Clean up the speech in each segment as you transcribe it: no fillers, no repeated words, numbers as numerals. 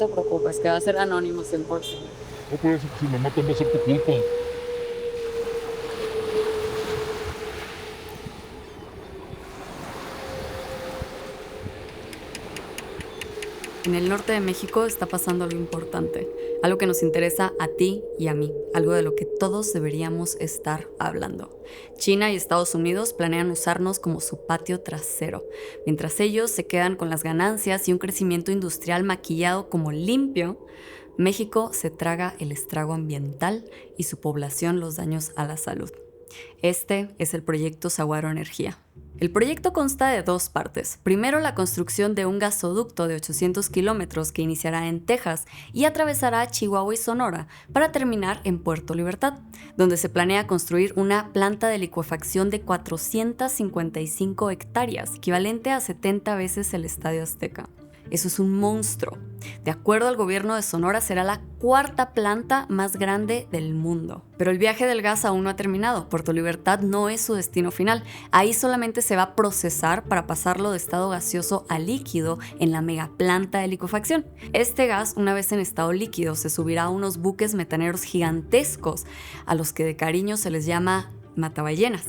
te preocupes, que va a ser anónimo 100%. No, pero si me matan va a ser tu culpa. En el norte de México está pasando algo importante, algo que nos interesa a ti y a mí, algo de lo que todos deberíamos estar hablando. China y Estados Unidos planean usarnos como su patio trasero, mientras ellos se quedan con las ganancias y un crecimiento industrial maquillado como limpio. México se traga el estrago ambiental y su población los daños a la salud. Este es el proyecto Saguaro Energía. El proyecto consta de dos partes. Primero, la construcción de un gasoducto de 800 kilómetros que iniciará en Texas y atravesará Chihuahua y Sonora para terminar en Puerto Libertad, donde se planea construir una planta de licuefacción de 455 hectáreas, equivalente a 70 veces el Estadio Azteca. Eso es un monstruo. De acuerdo al gobierno de Sonora, será la cuarta planta más grande del mundo. Pero el viaje del gas aún no ha terminado. Puerto Libertad no es su destino final. Ahí solamente se va a procesar para pasarlo de estado gaseoso a líquido en la megaplanta de licuefacción. Este gas, una vez en estado líquido, se subirá a unos buques metaneros gigantescos, a los que de cariño se les llama mataballenas.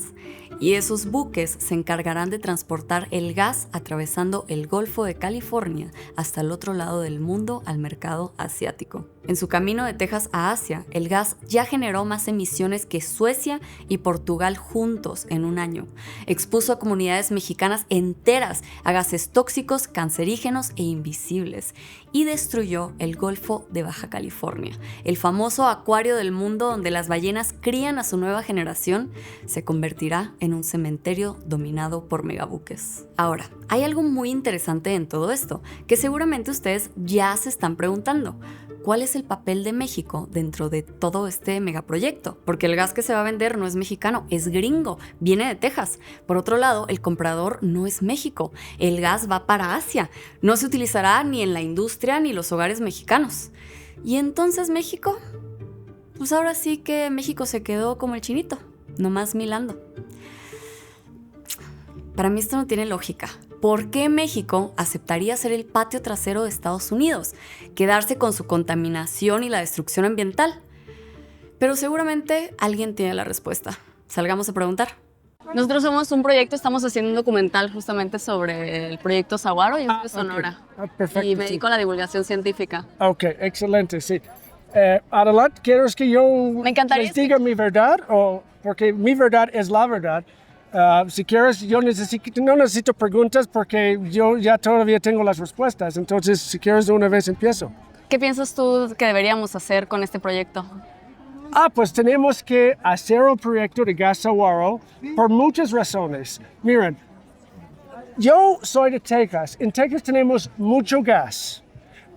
Y esos buques se encargarán de transportar el gas atravesando el Golfo de California hasta el otro lado del mundo al mercado asiático. En su camino de Texas a Asia, el gas ya generó más emisiones que Suecia y Portugal juntos en un año. Expuso a comunidades mexicanas enteras a gases tóxicos, cancerígenos e invisibles. Y destruyó el Golfo de Baja California. El famoso acuario del mundo donde las ballenas crían a su nueva generación se convertirá en un cementerio dominado por megabuques. Ahora, hay algo muy interesante en todo esto, que seguramente ustedes ya se están preguntando. ¿Cuál es el papel de México dentro de todo este megaproyecto? Porque el gas que se va a vender no es mexicano, es gringo, viene de Texas. Por otro lado, el comprador no es México, el gas va para Asia, no se utilizará ni en la industria ni los hogares mexicanos. ¿Y entonces México? Pues ahora sí que México se quedó como el chinito, nomás milando. Para mí esto no tiene lógica. ¿Por qué México aceptaría ser el patio trasero de Estados Unidos? Quedarse con su contaminación y la destrucción ambiental. Pero seguramente alguien tiene la respuesta. Salgamos a preguntar. Nosotros somos un proyecto, estamos haciendo un documental justamente sobre el proyecto Saguaro, yo soy de Sonora. Perfecto. Y me dedico a la divulgación científica. Ok, excelente, sí. Adelante, ¿quieres que yo Me encantaría les diga mi verdad? Porque mi verdad es la verdad. Si quieres, no necesito preguntas porque yo ya todavía tengo las respuestas. Entonces, si quieres, de una vez empiezo. ¿Qué piensas tú que deberíamos hacer con este proyecto? Pues tenemos que hacer el proyecto de gas Saguaro por muchas razones. Miren, yo soy de Texas. En Texas tenemos mucho gas,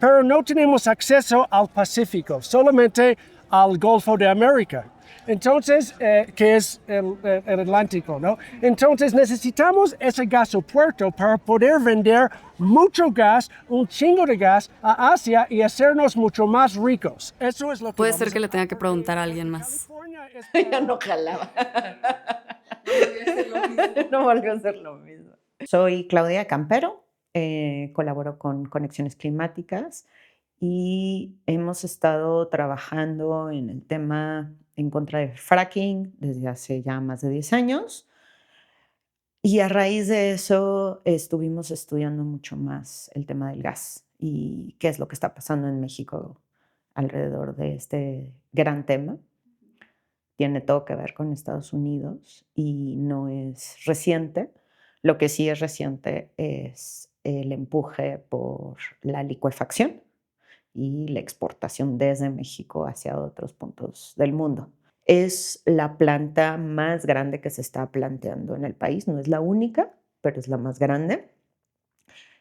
pero no tenemos acceso al Pacífico, solamente al Golfo de América. Entonces, que es el Atlántico, ¿no? Entonces necesitamos ese gasopuerto para poder vender mucho gas, un chingo de gas a Asia y hacernos mucho más ricos. Eso es lo que Puede vamos ser a que le tenga que preguntar a alguien más. Ya no jalaba. No volvió a ser lo mismo. Soy Claudia Campero, colaboro con Conexiones Climáticas y hemos estado trabajando en el tema en contra del fracking desde hace ya más de 10 años. Y a raíz de eso estuvimos estudiando mucho más el tema del gas y qué es lo que está pasando en México alrededor de este gran tema. Tiene todo que ver con Estados Unidos y no es reciente. Lo que sí es reciente es el empuje por la licuefacción y la exportación desde México hacia otros puntos del mundo. Es la planta más grande que se está planteando en el país. No es la única, pero es la más grande.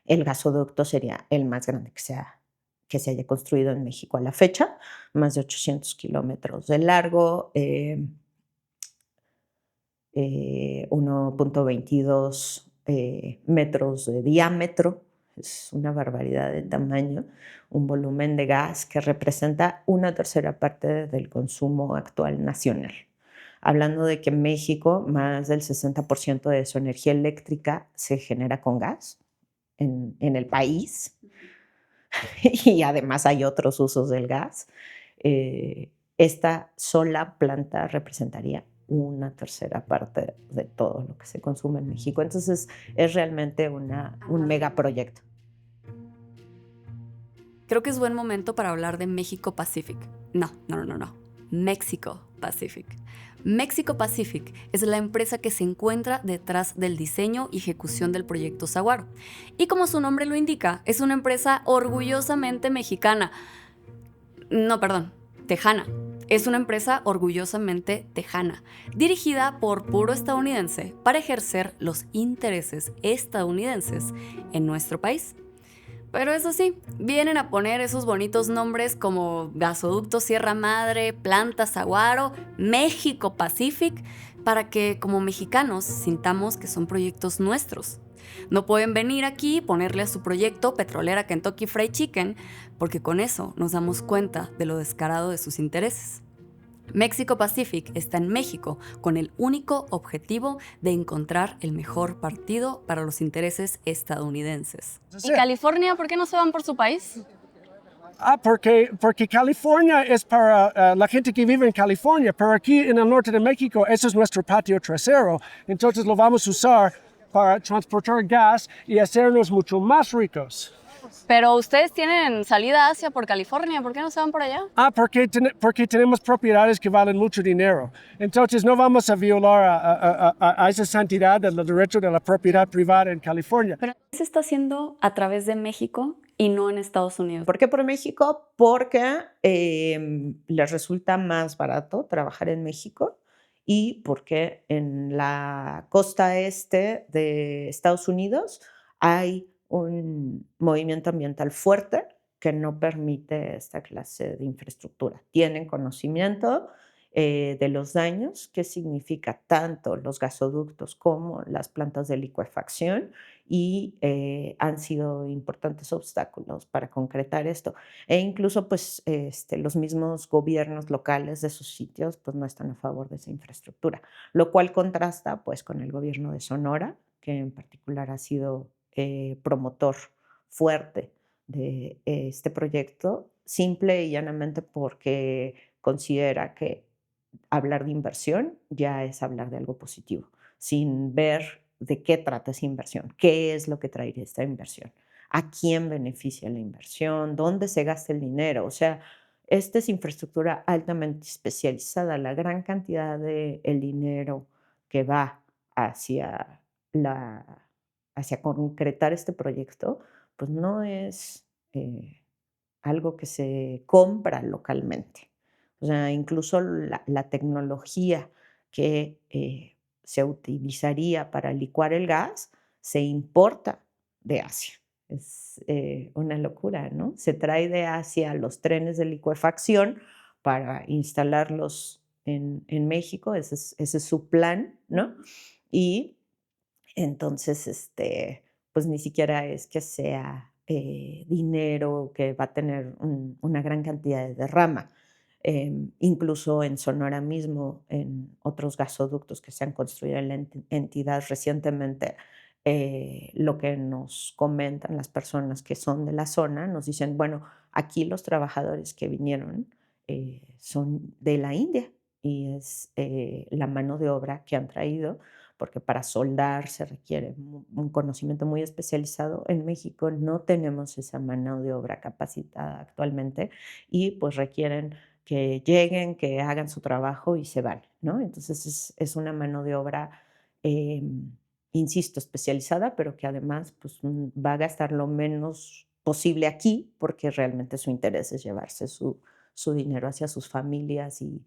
El gasoducto sería el más grande que se haya construido en México a la fecha, más de 800 kilómetros de largo, 1.22 metros de diámetro. Es una barbaridad de tamaño, un volumen de gas que representa una tercera parte del consumo actual nacional. Hablando de que en México más del 60% de su energía eléctrica se genera con gas en el país. y además hay otros usos del gas, esta sola planta representaría una tercera parte de todo lo que se consume en México. Entonces es realmente un megaproyecto. Creo que es buen momento para hablar de México Pacific. No. México Pacific. México Pacific es la empresa que se encuentra detrás del diseño y ejecución del proyecto Saguaro. Y como su nombre lo indica, es una empresa orgullosamente mexicana. No, perdón, tejana. Es una empresa orgullosamente tejana, dirigida por puro estadounidense para ejercer los intereses estadounidenses en nuestro país. Pero eso sí, vienen a poner esos bonitos nombres como Gasoducto Sierra Madre, Planta Saguaro, México Pacific, para que como mexicanos sintamos que son proyectos nuestros. No pueden venir aquí y ponerle a su proyecto Petrolera Kentucky Fried Chicken, porque con eso nos damos cuenta de lo descarado de sus intereses. México Pacific está en México con el único objetivo de encontrar el mejor partido para los intereses estadounidenses. That's ¿Y it. California por qué no se van por su país? Porque California es para la gente que vive en California, pero aquí en el norte de México, eso es nuestro patio trasero. Entonces lo vamos a usar para transportar gas y hacernos mucho más ricos. Pero ustedes tienen salida a Asia por California, ¿por qué no se van por allá? Porque tenemos propiedades que valen mucho dinero. Entonces no vamos a violar a esa santidad del derecho de la propiedad privada en California. Pero se está haciendo a través de México y no en Estados Unidos. ¿Por qué por México? Porque les resulta más barato trabajar en México y porque en la costa este de Estados Unidos hay un movimiento ambiental fuerte que no permite esta clase de infraestructura. Tienen conocimiento de los daños que significa tanto los gasoductos como las plantas de licuefacción y han sido importantes obstáculos para concretar esto. E incluso pues, los mismos gobiernos locales de sus sitios pues, no están a favor de esa infraestructura, lo cual contrasta pues, con el gobierno de Sonora, que en particular ha sido promotor fuerte de este proyecto, simple y llanamente porque considera que hablar de inversión ya es hablar de algo positivo, sin ver de qué trata esa inversión, qué es lo que traería esta inversión, a quién beneficia la inversión, dónde se gasta el dinero. O sea, esta es infraestructura altamente especializada. La gran cantidad de el dinero que va hacia hacia concretar este proyecto, pues no es algo que se compra localmente. O sea, incluso la tecnología que se utilizaría para licuar el gas se importa de Asia. Es una locura, ¿no? Se trae de Asia los trenes de licuefacción para instalarlos en México, ese es su plan, ¿no? Y entonces, pues ni siquiera es que sea dinero que va a tener una gran cantidad de derrama. Incluso en Sonora mismo, en otros gasoductos que se han construido en la entidad recientemente, lo que nos comentan las personas que son de la zona, nos dicen, bueno, aquí los trabajadores que vinieron son de la India y es la mano de obra que han traído porque para soldar se requiere un conocimiento muy especializado. En México no tenemos esa mano de obra capacitada actualmente y pues requieren que lleguen, que hagan su trabajo y se van, ¿no? Entonces es una mano de obra, insisto, especializada, pero que además pues, va a gastar lo menos posible aquí porque realmente su interés es llevarse su dinero hacia sus familias y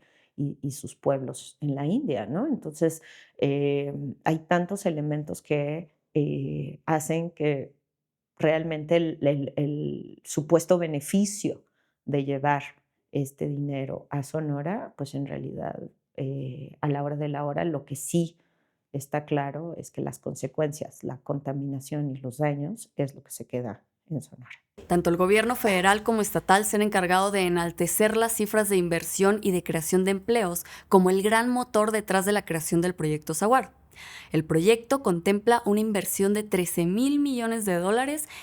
sus pueblos en la India, ¿no? Entonces, hay tantos elementos que hacen que realmente el supuesto beneficio de llevar este dinero a Sonora, pues en realidad a la hora de la hora lo que sí está claro es que las consecuencias, la contaminación y los daños es lo que se queda en Sonora. Tanto el gobierno federal como estatal se han encargado de enaltecer las cifras de inversión y de creación de empleos como el gran motor detrás de la creación del proyecto Saguaro. El proyecto contempla una inversión de $13,000 millones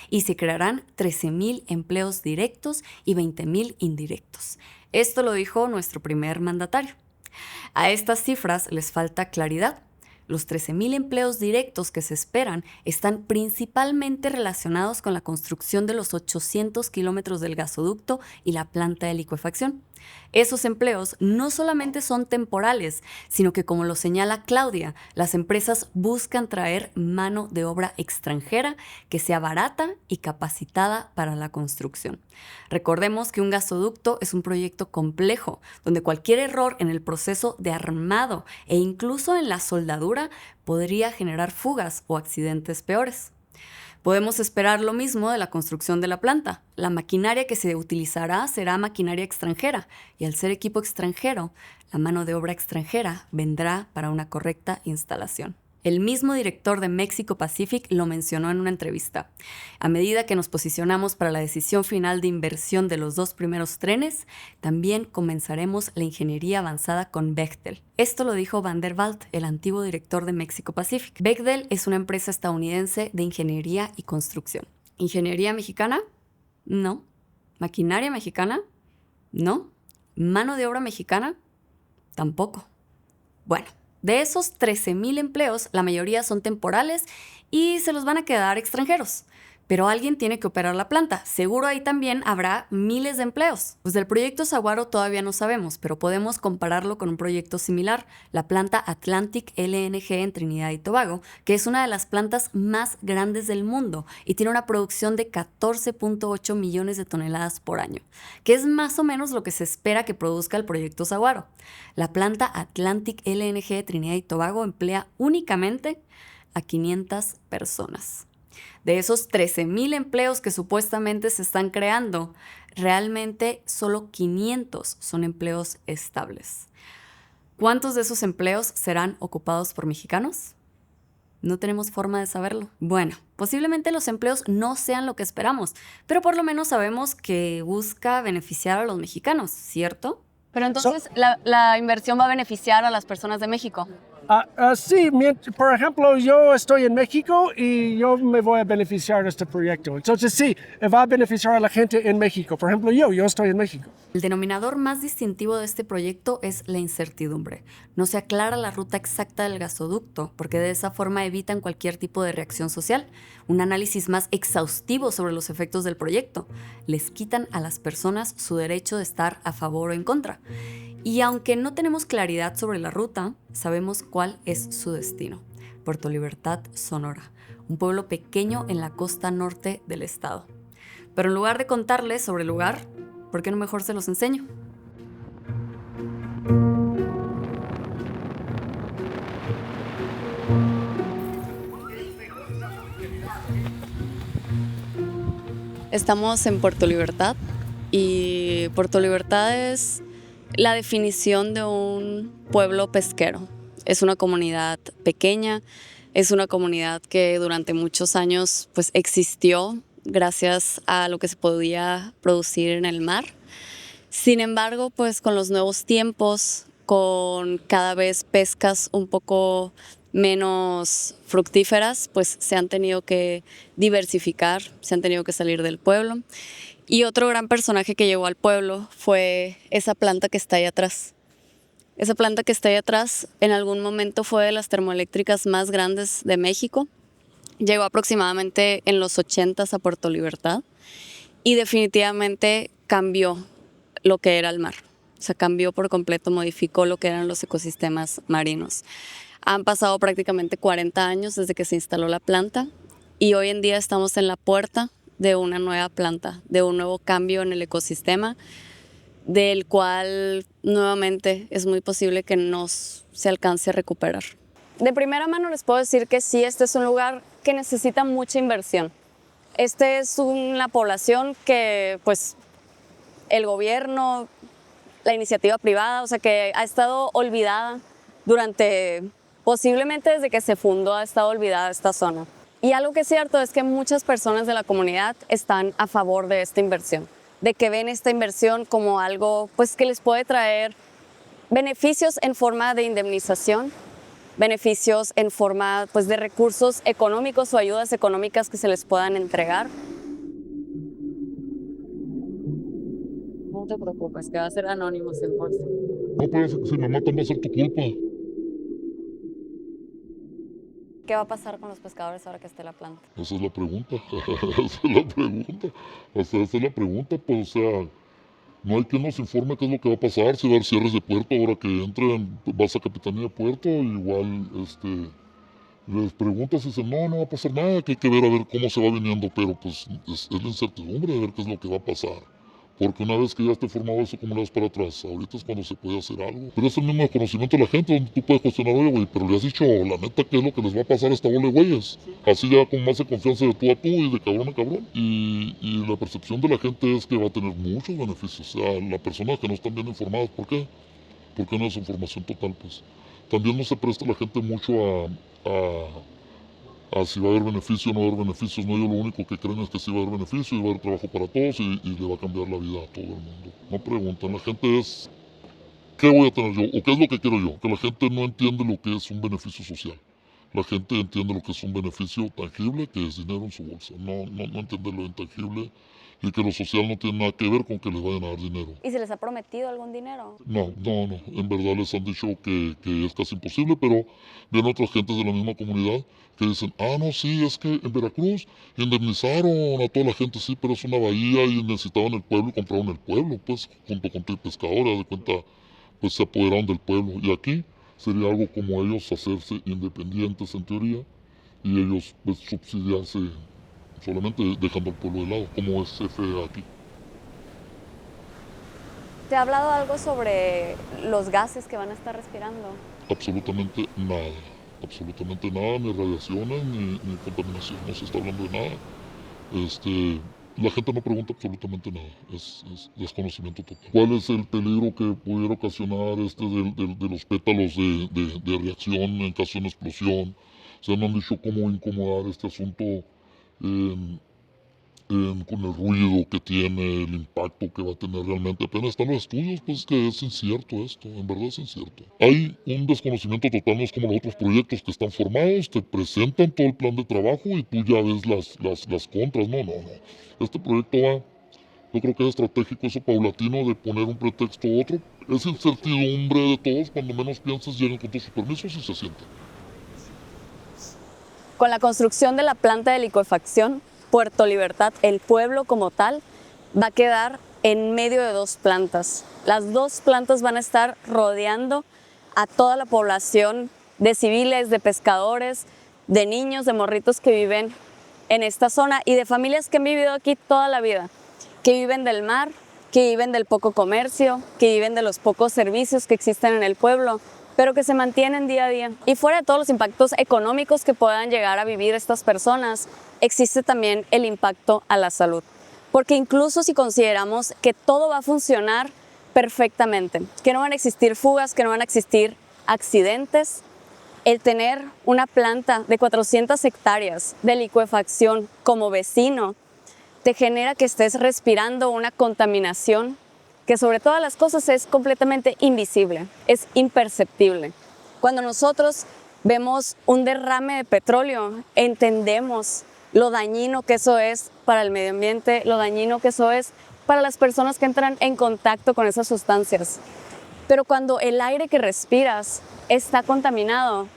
y se crearán 13,000 empleos directos y 20,000 indirectos. Esto lo dijo nuestro primer mandatario. A estas cifras les falta claridad. Los 13,000 empleos directos que se esperan están principalmente relacionados con la construcción de los 800 kilómetros del gasoducto y la planta de licuefacción. Esos empleos no solamente son temporales, sino que, como lo señala Claudia, las empresas buscan traer mano de obra extranjera que sea barata y capacitada para la construcción. Recordemos que un gasoducto es un proyecto complejo, donde cualquier error en el proceso de armado e incluso en la soldadura podría generar fugas o accidentes peores. Podemos esperar lo mismo de la construcción de la planta. La maquinaria que se utilizará será maquinaria extranjera y, al ser equipo extranjero, la mano de obra extranjera vendrá para una correcta instalación. El mismo director de Mexico Pacific lo mencionó en una entrevista. A medida que nos posicionamos para la decisión final de inversión de los 2 primeros trenes, también comenzaremos la ingeniería avanzada con Bechtel. Esto lo dijo Van der Walt, el antiguo director de Mexico Pacific. Bechtel es una empresa estadounidense de ingeniería y construcción. ¿Ingeniería mexicana? No. ¿Maquinaria mexicana? No. ¿Mano de obra mexicana? Tampoco. Bueno. De esos 13,000 empleos, la mayoría son temporales y se los van a quedar extranjeros. Pero alguien tiene que operar la planta. Seguro ahí también habrá miles de empleos. Pues del proyecto Saguaro todavía no sabemos, pero podemos compararlo con un proyecto similar, la planta Atlantic LNG en Trinidad y Tobago, que es una de las plantas más grandes del mundo y tiene una producción de 14.8 millones de toneladas por año, que es más o menos lo que se espera que produzca el proyecto Saguaro. La planta Atlantic LNG de Trinidad y Tobago emplea únicamente a 500 personas. De esos 13,000 empleos que supuestamente se están creando, realmente solo 500 son empleos estables. ¿Cuántos de esos empleos serán ocupados por mexicanos? No tenemos forma de saberlo. Bueno, posiblemente los empleos no sean lo que esperamos, pero por lo menos sabemos que busca beneficiar a los mexicanos, ¿cierto? Pero entonces la inversión va a beneficiar a las personas de México. Sí, por ejemplo, yo estoy en México y yo me voy a beneficiar de este proyecto. Entonces sí, va a beneficiar a la gente en México. Por ejemplo, yo estoy en México. El denominador más distintivo de este proyecto es la incertidumbre. No se aclara la ruta exacta del gasoducto, porque de esa forma evitan cualquier tipo de reacción social. Un análisis más exhaustivo sobre los efectos del proyecto. Les quitan a las personas su derecho de estar a favor o en contra. Y aunque no tenemos claridad sobre la ruta, sabemos cuál es su destino. Puerto Libertad, Sonora, un pueblo pequeño en la costa norte del estado. Pero en lugar de contarles sobre el lugar, ¿por qué no mejor se los enseño? Estamos en Puerto Libertad y Puerto Libertad es la definición de un pueblo pesquero. Es una comunidad pequeña, es una comunidad que durante muchos años pues, existió gracias a lo que se podía producir en el mar. Sin embargo, pues con los nuevos tiempos, con cada vez pescas un poco menos fructíferas, pues se han tenido que diversificar, se han tenido que salir del pueblo. Y otro gran personaje que llegó al pueblo fue esa planta que está ahí atrás. Esa planta que está ahí atrás en algún momento fue de las termoeléctricas más grandes de México. Llegó aproximadamente en los 80s a Puerto Libertad y definitivamente cambió lo que era el mar. O sea, cambió por completo, modificó lo que eran los ecosistemas marinos. Han pasado prácticamente 40 años desde que se instaló la planta y hoy en día estamos en la puerta de una nueva planta, de un nuevo cambio en el ecosistema, del cual nuevamente es muy posible que no se alcance a recuperar. De primera mano les puedo decir que sí, este es un lugar que necesita mucha inversión. Este es una población que pues el gobierno, la iniciativa privada, o sea que ha estado olvidada durante, posiblemente desde que se fundó ha estado olvidada esta zona. Y algo que es cierto es que muchas personas de la comunidad están a favor de esta inversión, de que ven esta inversión como algo pues, que les puede traer beneficios en forma de indemnización beneficios en forma pues, de recursos económicos o ayudas económicas que se les puedan entregar. No te preocupes, que va a ser anónimo 100%. No parece que si me matan va a ser tu culpa. ¿Qué va a pasar con los pescadores ahora que esté la planta? Esa es la pregunta. Esa es la pregunta. O sea, esa es la pregunta, pues, o sea, no hay quien nos informe qué es lo que va a pasar, si va a haber cierres de puerto ahora que entren, vas a Capitanía de Puerto, igual, les preguntas y dicen, no, no va a pasar nada, que hay que ver a ver cómo se va viniendo, pero pues es la incertidumbre de ver qué es lo que va a pasar. Porque una vez que ya esté formado eso, ¿cómo le das para atrás? Ahorita es cuando se puede hacer algo. Pero es el mismo conocimiento de la gente, donde tú puedes cuestionar, oye, güey, pero le has dicho la neta qué es lo que les va a pasar a esta bola de güeyes. Así ya con más de confianza de tú a tú y de cabrón a cabrón. Y la percepción de la gente es que va a tener muchos beneficios. O sea, las personas que no están bien informadas, ¿por qué? Porque no es información total, pues. También no se presta la gente mucho a si va a haber beneficio o no va a haber beneficios. No, ellos lo único que creen es que sí va a haber beneficio y va a haber trabajo para todos y le va a cambiar la vida a todo el mundo. No preguntan, la gente es, ¿qué voy a tener yo? ¿O qué es lo que quiero yo? Que la gente no entiende lo que es un beneficio social. La gente entiende lo que es un beneficio tangible, que es dinero en su bolsa. No entiende lo intangible y que lo social no tiene nada que ver con que les vayan a dar dinero. ¿Y se les ha prometido algún dinero? No. En verdad les han dicho que es casi imposible, pero vienen otras gentes de la misma comunidad que dicen, no, sí, es que en Veracruz indemnizaron a toda la gente, sí, pero es una bahía y necesitaban el pueblo y compraron el pueblo, pues, junto con el pescador, haz de cuenta, pues se apoderaron del pueblo. Y aquí sería algo como ellos hacerse independientes en teoría y ellos pues subsidiarse solamente dejando al pueblo de lado, como es CFE aquí. ¿Te ha hablado algo sobre los gases que van a estar respirando? Absolutamente nada, ni radiaciones, ni contaminación, no se está hablando de nada. La gente no pregunta absolutamente nada, es desconocimiento total. ¿Cuál es el peligro que pudiera ocasionar de los pétalos de reacción en caso de una explosión? Se me han dicho cómo incomodar este asunto con el ruido que tiene, el impacto que va a tener realmente. Apenas están los estudios, pues que es incierto esto, en verdad es incierto. Hay un desconocimiento total, no es como los otros proyectos que están formados, te presentan todo el plan de trabajo y tú ya ves las contras. No. Este proyecto va, yo creo que es estratégico, eso paulatino de poner un pretexto u otro. Es incertidumbre de todos, cuando menos piensas llegan con todos sus permisos y se sientan. Con la construcción de la planta de licuefacción, Puerto Libertad, el pueblo como tal, va a quedar en medio de dos plantas. Las dos plantas van a estar rodeando a toda la población de civiles, de pescadores, de niños, de morritos que viven en esta zona y de familias que han vivido aquí toda la vida, que viven del mar, que viven del poco comercio, que viven de los pocos servicios que existen en el pueblo, pero que se mantienen día a día. Y fuera de todos los impactos económicos que puedan llegar a vivir estas personas, existe también el impacto a la salud. Porque incluso si consideramos que todo va a funcionar perfectamente, que no van a existir fugas, que no van a existir accidentes, el tener una planta de 400 hectáreas de licuefacción como vecino te genera que estés respirando una contaminación que sobre todas las cosas es completamente invisible, es imperceptible. Cuando nosotros vemos un derrame de petróleo, entendemos lo dañino que eso es para el medio ambiente, lo dañino que eso es para las personas que entran en contacto con esas sustancias. Pero cuando el aire que respiras está contaminado,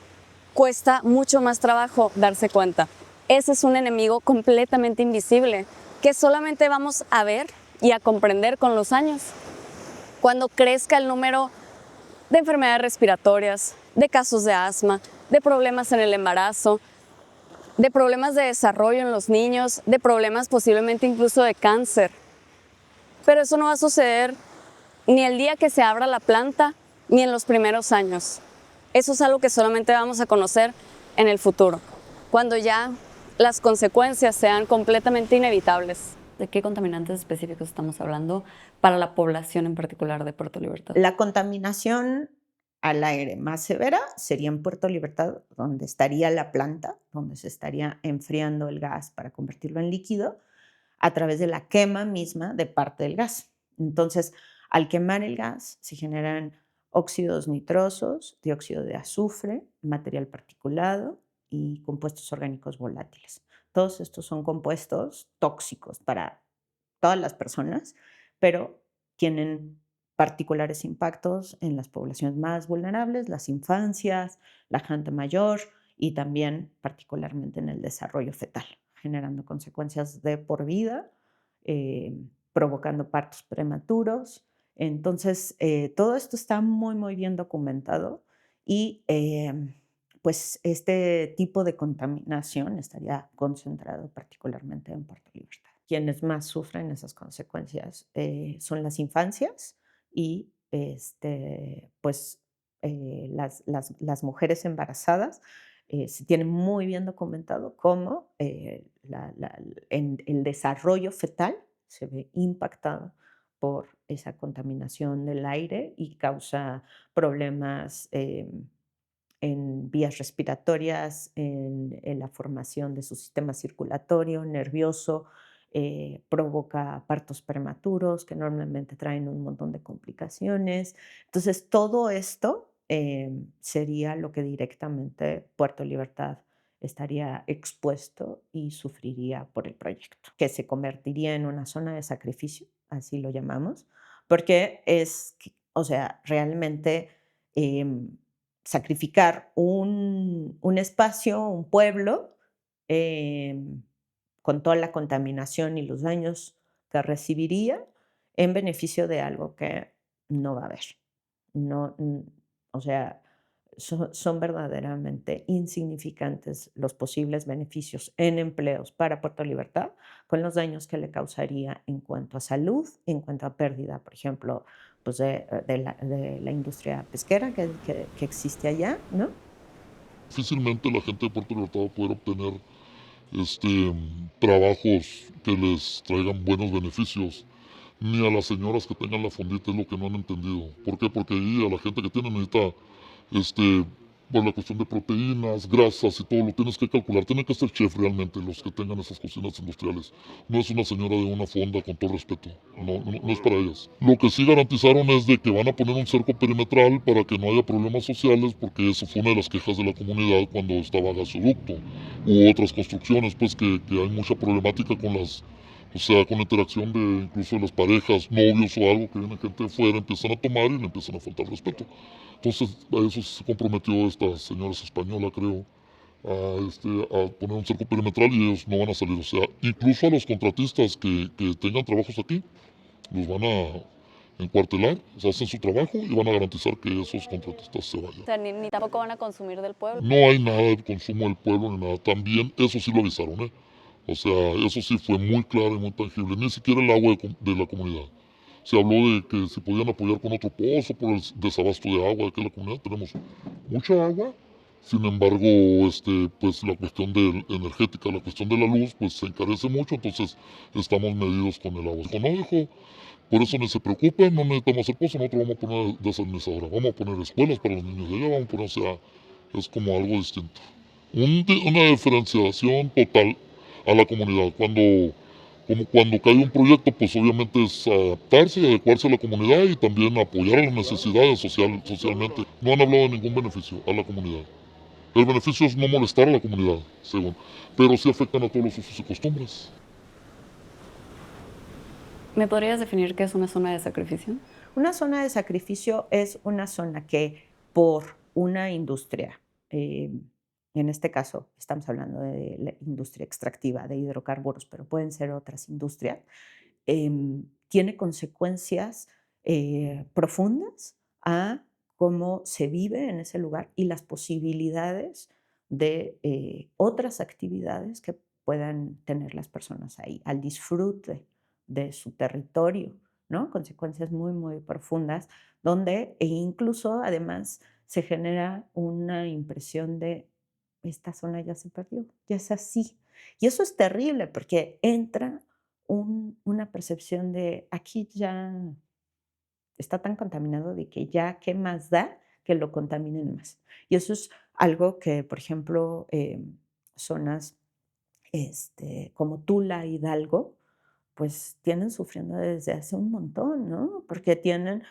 cuesta mucho más trabajo darse cuenta. Ese es un enemigo completamente invisible que solamente vamos a ver y a comprender con los años. Cuando crezca el número de enfermedades respiratorias, de casos de asma, de problemas en el embarazo, de problemas de desarrollo en los niños, de problemas posiblemente incluso de cáncer. Pero eso no va a suceder ni el día que se abra la planta, ni en los primeros años. Eso es algo que solamente vamos a conocer en el futuro, cuando ya las consecuencias sean completamente inevitables. ¿De qué contaminantes específicos estamos hablando para la población en particular de Puerto Libertad? La contaminación al aire más severa sería en Puerto Libertad, donde estaría la planta, donde se estaría enfriando el gas para convertirlo en líquido a través de la quema misma de parte del gas. Entonces, al quemar el gas se generan óxidos nitrosos, dióxido de azufre, material particulado y compuestos orgánicos volátiles. Todos estos son compuestos tóxicos para todas las personas, pero tienen particulares impactos en las poblaciones más vulnerables, las infancias, la gente mayor y también particularmente en el desarrollo fetal, generando consecuencias de por vida, provocando partos prematuros. Entonces, todo esto está muy, muy bien documentado y pues este tipo de contaminación estaría concentrado particularmente en Puerto Libertad. Quienes más sufren esas consecuencias son las infancias y pues, las mujeres embarazadas. Se tiene muy bien documentado cómo en el desarrollo fetal se ve impactado por esa contaminación del aire y causa problemas en vías respiratorias, en la formación de su sistema circulatorio, nervioso, provoca partos prematuros que normalmente traen un montón de complicaciones. Entonces, todo esto sería lo que directamente Puerto Libertad estaría expuesto y sufriría por el proyecto, que se convertiría en una zona de sacrificio, así lo llamamos, porque o sea, realmente sacrificar un espacio, un pueblo, con toda la contaminación y los daños que recibiría en beneficio de algo que no va a haber. No, o sea, son verdaderamente insignificantes los posibles beneficios en empleos para Puerto Libertad con los daños que le causaría en cuanto a salud, en cuanto a pérdida, por ejemplo, pues de la industria pesquera que existe allá, ¿no? Difícilmente la gente de Puerto Libertad va a poder obtener trabajos que les traigan buenos beneficios, ni a las señoras que tengan la fondita, es lo que no han entendido. ¿Por qué? Porque ahí a la gente que tiene necesita, por la cuestión de proteínas, grasas y todo, lo tienes que calcular. Tienen que ser chef realmente los que tengan esas cocinas industriales. No es una señora de una fonda, con todo respeto. No es para ellas. Lo que sí garantizaron es de que van a poner un cerco perimetral para que no haya problemas sociales, porque eso fue una de las quejas de la comunidad cuando estaba gasoducto u otras construcciones, pues que hay mucha problemática con o sea, con la interacción de incluso de las parejas, novios o algo, que viene gente de fuera, empiezan a tomar y le empiezan a faltar respeto. Entonces, a eso se comprometió esta señora española, creo, a poner un cerco perimetral y ellos no van a salir. O sea, incluso a los contratistas que tengan trabajos aquí, los van a encuartelar, o sea, hacen su trabajo y van a garantizar que esos contratistas se vayan. O sea, ni tampoco van a consumir del pueblo. No hay nada de consumo del pueblo ni nada. También eso sí lo avisaron, ¿eh? O sea, eso sí fue muy claro y muy tangible. Ni siquiera el agua de la comunidad. Se habló de que se podían apoyar con otro pozo por el desabasto de agua de que la comunidad. Tenemos mucha agua. Sin embargo, pues la cuestión energética, la cuestión de la luz, pues se encarece mucho. Entonces estamos medidos con el agua. Dijo, no, dijo, por eso no se preocupen, no necesitamos hacer pozo, nosotros vamos a poner desalinizadora. Vamos a poner escuelas para los niños de allá, vamos a poner, o sea, es como algo distinto. Una diferenciación total a la comunidad. Como cuando cae un proyecto, pues obviamente es adaptarse y adecuarse a la comunidad y también apoyar a las necesidades socialmente. No han hablado de ningún beneficio a la comunidad. El beneficio es no molestar a la comunidad, según, pero sí afectan a todos los usos y costumbres. ¿Me podrías definir qué es una zona de sacrificio? Una zona de sacrificio es una zona que por una industria, en este caso estamos hablando de la industria extractiva de hidrocarburos, pero pueden ser otras industrias, tiene consecuencias profundas a cómo se vive en ese lugar y las posibilidades de otras actividades que puedan tener las personas ahí, al disfrute de su territorio, ¿no? Consecuencias muy, muy profundas, donde incluso además se genera una impresión de esta zona ya se perdió, ya es así. Y eso es terrible porque entra una percepción de aquí ya está tan contaminado de que ya qué más da que lo contaminen más. Y eso es algo que, por ejemplo, zonas como Tula, Hidalgo, pues tienen sufriendo desde hace un montón, ¿no? Porque tienen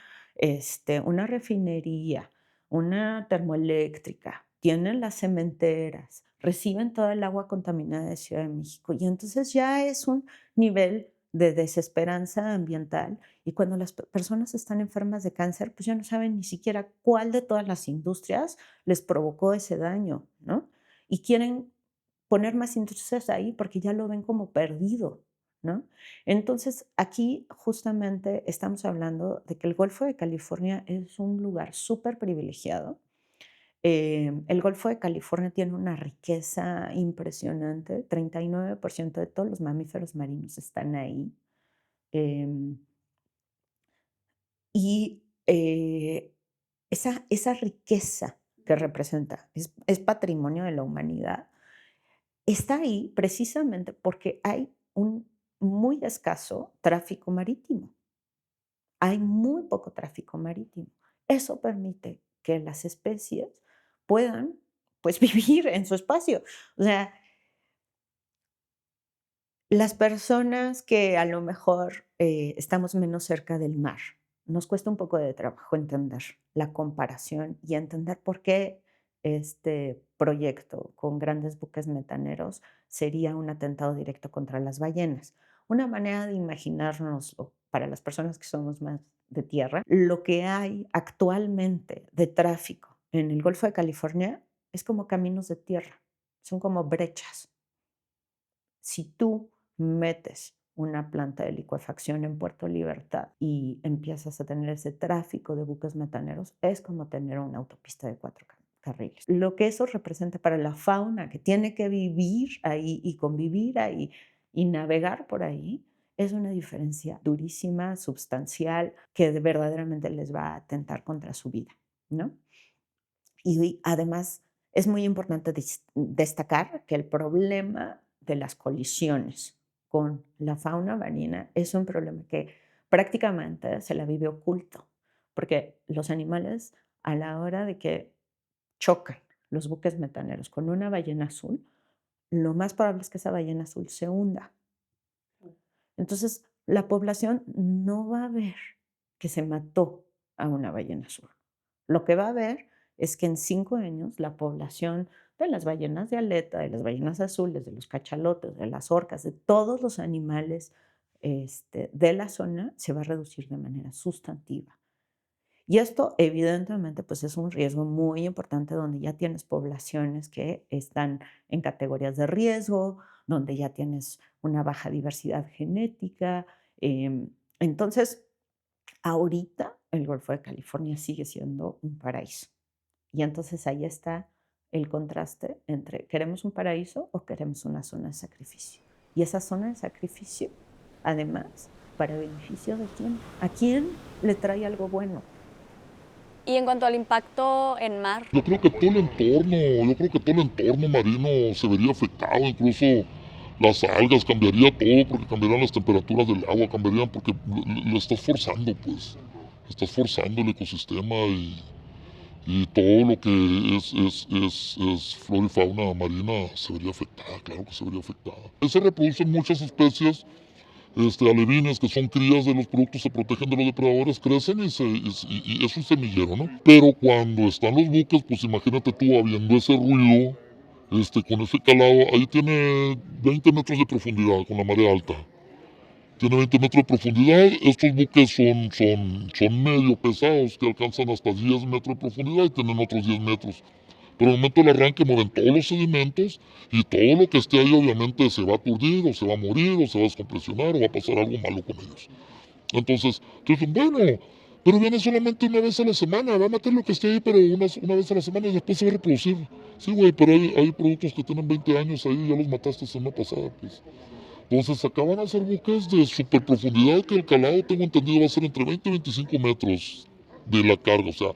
una refinería, una termoeléctrica, tienen las cementeras, reciben toda el agua contaminada de Ciudad de México y entonces ya es un nivel de desesperanza ambiental y cuando las personas están enfermas de cáncer, pues ya no saben ni siquiera cuál de todas las industrias les provocó ese daño, ¿no? Y quieren poner más industrias ahí porque ya lo ven como perdido, ¿no? Entonces, aquí justamente estamos hablando de que el Golfo de California es un lugar súper privilegiado. El Golfo de California tiene una riqueza impresionante, 39% de todos los mamíferos marinos están ahí. Em, y esa riqueza que representa es patrimonio de la humanidad, está ahí precisamente porque hay un muy escaso tráfico marítimo. Hay muy poco tráfico marítimo. Eso permite que las especies puedan, pues, vivir en su espacio. O sea, las personas que a lo mejor estamos menos cerca del mar, nos cuesta un poco de trabajo entender la comparación y entender por qué este proyecto con grandes buques metaneros sería un atentado directo contra las ballenas. Una manera de imaginárnoslo para las personas que somos más de tierra, lo que hay actualmente de tráfico en el Golfo de California es como caminos de tierra, son como brechas. Si tú metes una planta de licuefacción en Puerto Libertad y empiezas a tener ese tráfico de buques metaneros, es como tener una autopista de 4 carriles. Lo que eso representa para la fauna que tiene que vivir ahí y convivir ahí y navegar por ahí, es una diferencia durísima, substancial, que verdaderamente les va a atentar contra su vida, ¿no? Y además es muy importante destacar que el problema de las colisiones con la fauna marina es un problema que prácticamente se la vive oculto, porque los animales a la hora de que chocan los buques metaneros con una ballena azul, lo más probable es que esa ballena azul se hunda. Entonces, la población no va a ver que se mató a una ballena azul. Lo que va a ver es que en 5 años la población de las ballenas de aleta, de las ballenas azules, de los cachalotes, de las orcas, de todos los animales de la zona se va a reducir de manera sustantiva. Y esto evidentemente pues es un riesgo muy importante donde ya tienes poblaciones que están en categorías de riesgo, donde ya tienes una baja diversidad genética. Entonces, ahorita el Golfo de California sigue siendo un paraíso. Y entonces ahí está el contraste entre queremos un paraíso o queremos una zona de sacrificio. Y esa zona de sacrificio, además, ¿para beneficio de quién? ¿A quién le trae algo bueno? Y en cuanto al impacto en mar, Yo creo que todo el entorno marino se vería afectado, incluso las algas, cambiaría todo, porque cambiarían las temperaturas del agua, cambiarían porque lo estás forzando, pues. Estás forzando el ecosistema y todo lo que es flora y fauna marina se vería afectada, claro que se vería afectada. Se reproducen muchas especies alevines que son crías de los productos, se protegen de los depredadores, crecen y es un semillero, ¿no? Pero cuando están los buques, pues imagínate tú habiendo ese ruido, con ese calado, ahí tiene 20 metros de profundidad con la marea alta. Tiene 20 metros de profundidad, estos buques son medio pesados, que alcanzan hasta 10 metros de profundidad y tienen otros 10 metros. Pero al momento del arranque mueven todos los sedimentos y todo lo que esté ahí obviamente se va a aturdir o se va a morir o se va a descompresionar o va a pasar algo malo con ellos. Entonces, dicen, bueno, pero viene solamente una vez a la semana, va a matar lo que esté ahí, pero una vez a la semana y después se va a reproducir. Sí, güey, pero hay productos que tienen 20 años ahí, ya los mataste semana pasada, pues. Entonces acaban de hacer buques de super profundidad que el calado, tengo entendido, va a ser entre 20 y 25 metros de la carga, o sea,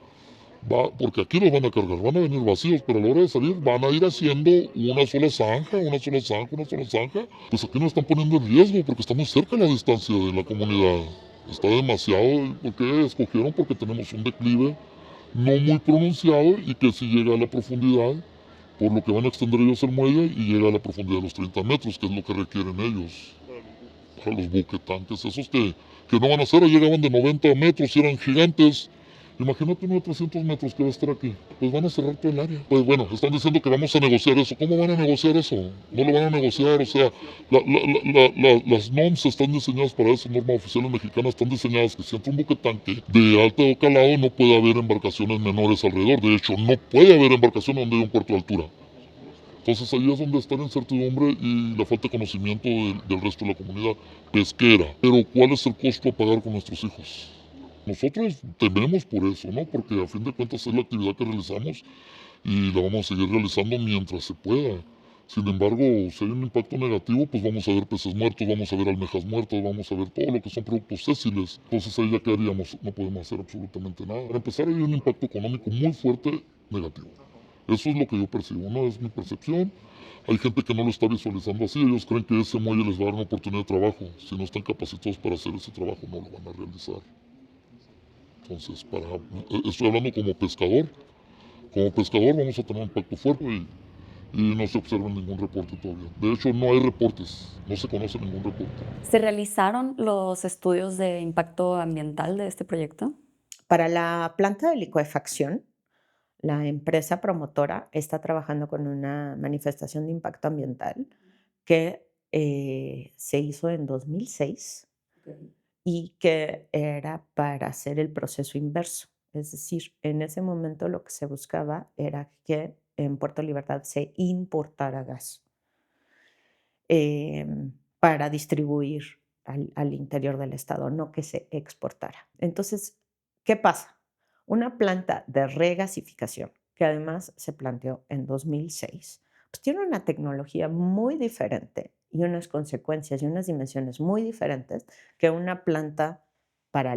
porque aquí los van a cargar, van a venir vacíos, pero a la hora de salir van a ir haciendo una sola zanja, una sola zanja, una sola zanja. Pues aquí nos están poniendo en riesgo porque está muy cerca la distancia de la comunidad. Está demasiado, porque escogieron porque tenemos un declive no muy pronunciado y que si llega a la profundidad, por lo que van a extender ellos el muelle y llega a la profundidad de los 30 metros, que es lo que requieren ellos a los buquetanques, esos que no van a ser, llegaban de 90 metros y eran gigantes. Imagínate uno de 300 metros que va a estar aquí. Pues van a cerrar todo el área. Pues bueno, están diciendo que vamos a negociar eso. ¿Cómo van a negociar eso? No lo van a negociar. O sea, las NOMS están diseñadas para eso. Normas oficiales mexicanas están diseñadas que si entra un buquetanque de alto calado no puede haber embarcaciones menores alrededor. De hecho, no puede haber embarcaciones donde hay un puerto de altura. Entonces ahí es donde está la incertidumbre y la falta de conocimiento del resto de la comunidad pesquera. Pero ¿cuál es el costo a pagar con nuestros hijos? Nosotros tememos por eso, ¿no? Porque a fin de cuentas es la actividad que realizamos y la vamos a seguir realizando mientras se pueda. Sin embargo, si hay un impacto negativo, pues vamos a ver peces muertos, vamos a ver almejas muertas, vamos a ver todo lo que son productos sésiles. Entonces ahí ya qué haríamos, no podemos hacer absolutamente nada. Para empezar hay un impacto económico muy fuerte negativo. Eso es lo que yo percibo, ¿no? Es mi percepción. Hay gente que no lo está visualizando así, ellos creen que ese muelle les va a dar una oportunidad de trabajo. Si no están capacitados para hacer ese trabajo, no lo van a realizar. Entonces, estoy hablando como pescador. Como pescador vamos a tener un impacto fuerte y no se observa ningún reporte todavía. De hecho, no hay reportes, no se conoce ningún reporte. ¿Se realizaron los estudios de impacto ambiental de este proyecto? Para la planta de licuefacción, la empresa promotora está trabajando con una manifestación de impacto ambiental que se hizo en 2006 y que era para hacer el proceso inverso. Es decir, en ese momento lo que se buscaba era que en Puerto Libertad se importara gas para distribuir al interior del estado, no que se exportara. Entonces, ¿qué pasa? Una planta de regasificación, que además se planteó en 2006, pues tiene una tecnología muy diferente y unas consecuencias y unas dimensiones muy diferentes que una planta para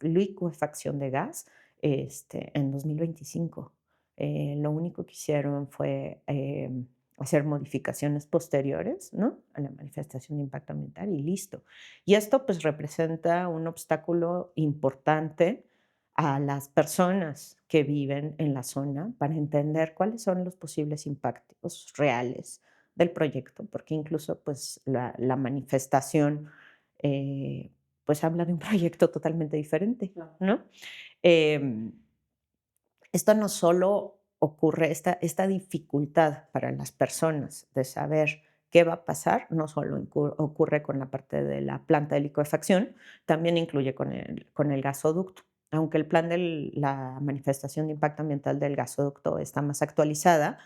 licuefacción de gas en 2025. Lo único que hicieron fue hacer modificaciones posteriores, ¿no?, a la manifestación de impacto ambiental y listo. Y esto pues representa un obstáculo importante a las personas que viven en la zona para entender cuáles son los posibles impactos reales del proyecto, porque incluso pues la manifestación pues habla de un proyecto totalmente diferente, ¿no? Esto no solo ocurre, esta dificultad para las personas de saber qué va a pasar, no solo ocurre con la parte de la planta de licuefacción, también incluye con el gasoducto. Aunque el plan de la manifestación de impacto ambiental del gasoducto está más actualizada,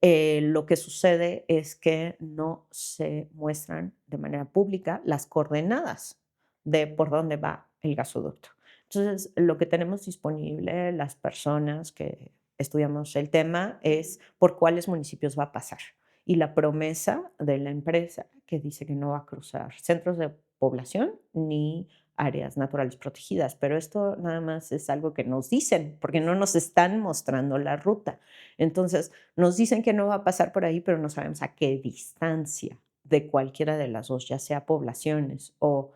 lo que sucede es que no se muestran de manera pública las coordenadas de por dónde va el gasoducto. Entonces, lo que tenemos disponible las personas que estudiamos el tema es por cuáles municipios va a pasar. Y la promesa de la empresa que dice que no va a cruzar centros de población ni áreas naturales protegidas, pero esto nada más es algo que nos dicen, porque no nos están mostrando la ruta. Entonces, nos dicen que no va a pasar por ahí, pero no sabemos a qué distancia de cualquiera de las dos, ya sea poblaciones o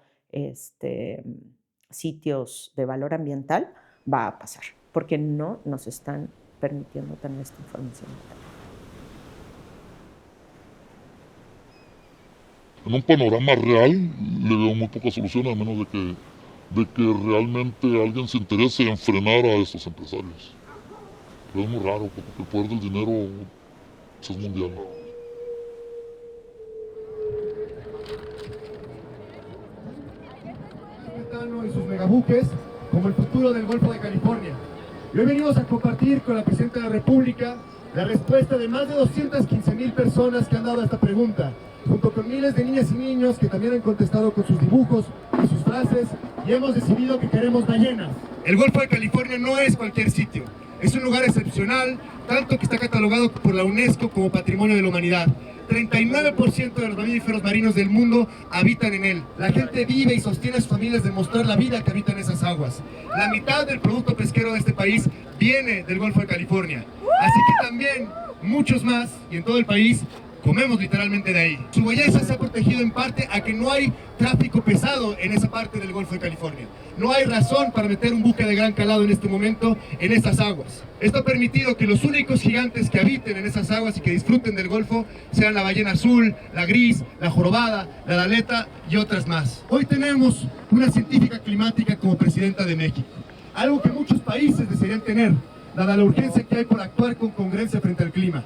sitios de valor ambiental, va a pasar, porque no nos están permitiendo tener esta información. En un panorama real le veo muy poca solución, a menos de que realmente alguien se interese en frenar a estos empresarios. Pero es muy raro, porque el poder del dinero es mundial. Y sus megabuques como el futuro del Golfo de California. Y hoy venimos a compartir con la Presidenta de la República la respuesta de más de 215,000 personas que han dado a esta pregunta, junto con miles de niñas y niños que también han contestado con sus dibujos y sus frases, y hemos decidido que queremos ballenas. El Golfo de California no es cualquier sitio, es un lugar excepcional, tanto que está catalogado por la UNESCO como Patrimonio de la Humanidad. 39% de los mamíferos marinos del mundo habitan en él. La gente vive y sostiene a sus familias de mostrar la vida que habita en esas aguas. La mitad del producto pesquero de este país viene del Golfo de California. Así que también muchos más, y en todo el país, comemos literalmente de ahí. Su belleza se ha protegido en parte a que no hay tráfico pesado en esa parte del Golfo de California. No hay razón para meter un buque de gran calado en este momento en esas aguas. Esto ha permitido que los únicos gigantes que habiten en esas aguas y que disfruten del Golfo sean la ballena azul, la gris, la jorobada, la aleta y otras más. Hoy tenemos una científica climática como presidenta de México, algo que muchos países desearían tener, dada la urgencia que hay por actuar con congruencia frente al clima.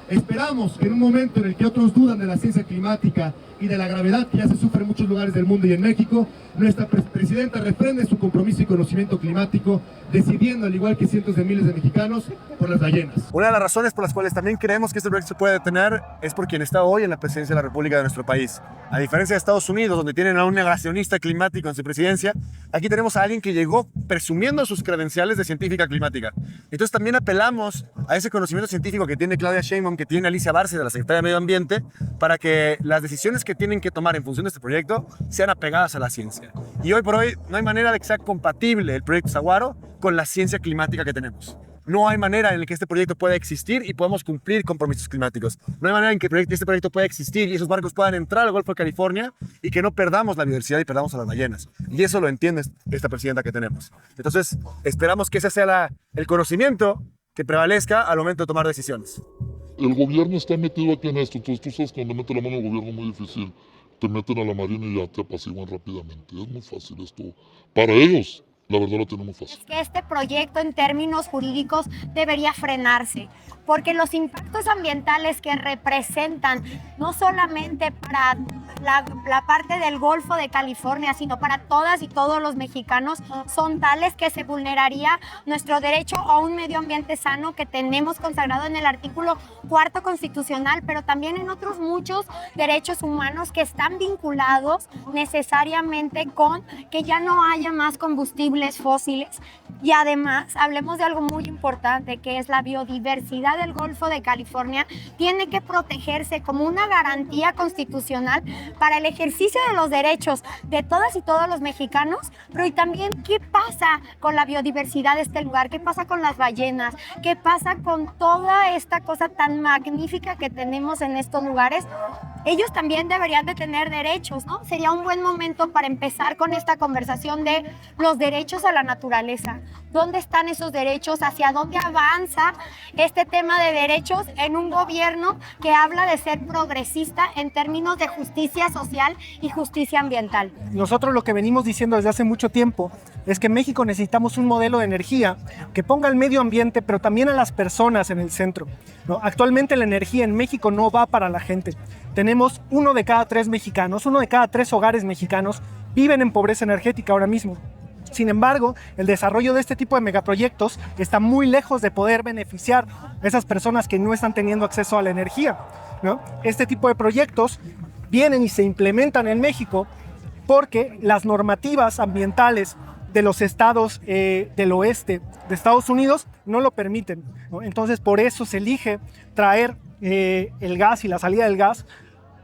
Esperamos que en un momento en el que otros dudan de la ciencia climática y de la gravedad que ya se sufre en muchos lugares del mundo y en México, nuestra presidenta refrende su compromiso y conocimiento climático, decidiendo, al igual que cientos de miles de mexicanos, por las ballenas. Una de las razones por las cuales también creemos que este proyecto se puede detener es por quien está hoy en la presidencia de la República de nuestro país. A diferencia de Estados Unidos, donde tienen a un negacionista climático en su presidencia, aquí tenemos a alguien que llegó presumiendo sus credenciales de científica climática. Entonces también apelamos a ese conocimiento científico que tiene Claudia Sheinbaum, que tiene Alicia Bárcena, la secretaria de Medio Ambiente, para que las decisiones que tienen que tomar en función de este proyecto sean apegadas a la ciencia. Y hoy por hoy no hay manera de que sea compatible el proyecto Saguaro con la ciencia climática que tenemos. No hay manera en la que este proyecto pueda existir y podamos cumplir compromisos climáticos. No hay manera en que este proyecto pueda existir y esos barcos puedan entrar al Golfo de California y que no perdamos la biodiversidad y perdamos a las ballenas. Y eso lo entiende esta presidenta que tenemos. Entonces, esperamos que ese sea el conocimiento que prevalezca al momento de tomar decisiones. El gobierno está metido aquí en esto, entonces tú sabes que cuando mete la mano el gobierno es muy difícil. Te meten a la marina y ya te apaciguan rápidamente. Es muy fácil esto. Para ellos, la verdad lo tienen muy fácil. Es que este proyecto en términos jurídicos debería frenarse, porque los impactos ambientales que representan no solamente para la parte del Golfo de California, sino para todas y todos los mexicanos, son tales que se vulneraría nuestro derecho a un medio ambiente sano que tenemos consagrado en el artículo 4 constitucional, pero también en otros muchos derechos humanos que están vinculados necesariamente con que ya no haya más combustibles fósiles. Y además, hablemos de algo muy importante, que es la biodiversidad del Golfo de California. Tiene que protegerse como una garantía constitucional para el ejercicio de los derechos de todas y todos los mexicanos, pero y también qué pasa con la biodiversidad de este lugar, qué pasa con las ballenas, qué pasa con toda esta cosa tan magnífica que tenemos en estos lugares. Ellos también deberían de tener derechos, ¿no? Sería un buen momento para empezar con esta conversación de los derechos a la naturaleza. ¿Dónde están esos derechos? ¿Hacia dónde avanza este tema de derechos en un gobierno que habla de ser progresista en términos de justicia social y justicia ambiental? Nosotros lo que venimos diciendo desde hace mucho tiempo es que en México necesitamos un modelo de energía que ponga al medio ambiente, pero también a las personas en el centro, ¿no? Actualmente la energía en México no va para la gente. Tenemos 1 de cada 3 mexicanos, 1 de cada 3 hogares mexicanos viven en pobreza energética ahora mismo. Sin embargo, el desarrollo de este tipo de megaproyectos está muy lejos de poder beneficiar a esas personas que no están teniendo acceso a la energía, ¿no? Este tipo de proyectos vienen y se implementan en México porque las normativas ambientales de los estados del oeste de Estados Unidos no lo permiten, ¿no? Entonces, por eso se elige traer el gas y la salida del gas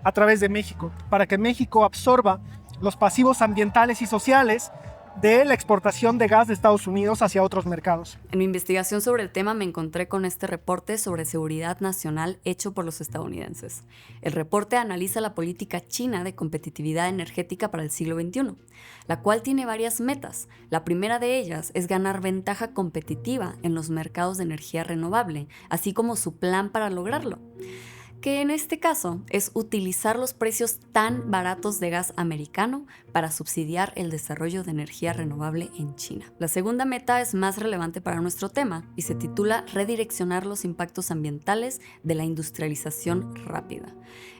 a través de México, para que México absorba los pasivos ambientales y sociales de la exportación de gas de Estados Unidos hacia otros mercados. En mi investigación sobre el tema me encontré con este reporte sobre seguridad nacional hecho por los estadounidenses. El reporte analiza la política china de competitividad energética para el siglo XXI, la cual tiene varias metas. La primera de ellas es ganar ventaja competitiva en los mercados de energía renovable, así como su plan para lograrlo, que en este caso es utilizar los precios tan baratos de gas americano para subsidiar el desarrollo de energía renovable en China. La segunda meta es más relevante para nuestro tema y se titula Redireccionar los impactos ambientales de la industrialización rápida.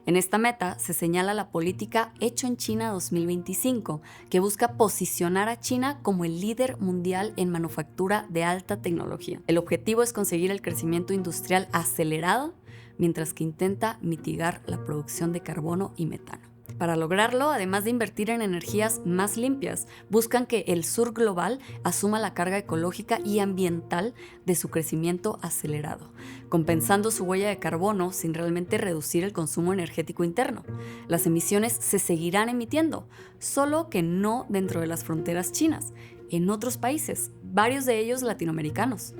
En esta meta se señala la política Hecho en China 2025, que busca posicionar a China como el líder mundial en manufactura de alta tecnología. El objetivo es conseguir el crecimiento industrial acelerado, mientras que intenta mitigar la producción de carbono y metano. Para lograrlo, además de invertir en energías más limpias, buscan que el sur global asuma la carga ecológica y ambiental de su crecimiento acelerado, compensando su huella de carbono sin realmente reducir el consumo energético interno. Las emisiones se seguirán emitiendo, solo que no dentro de las fronteras chinas, en otros países, varios de ellos latinoamericanos.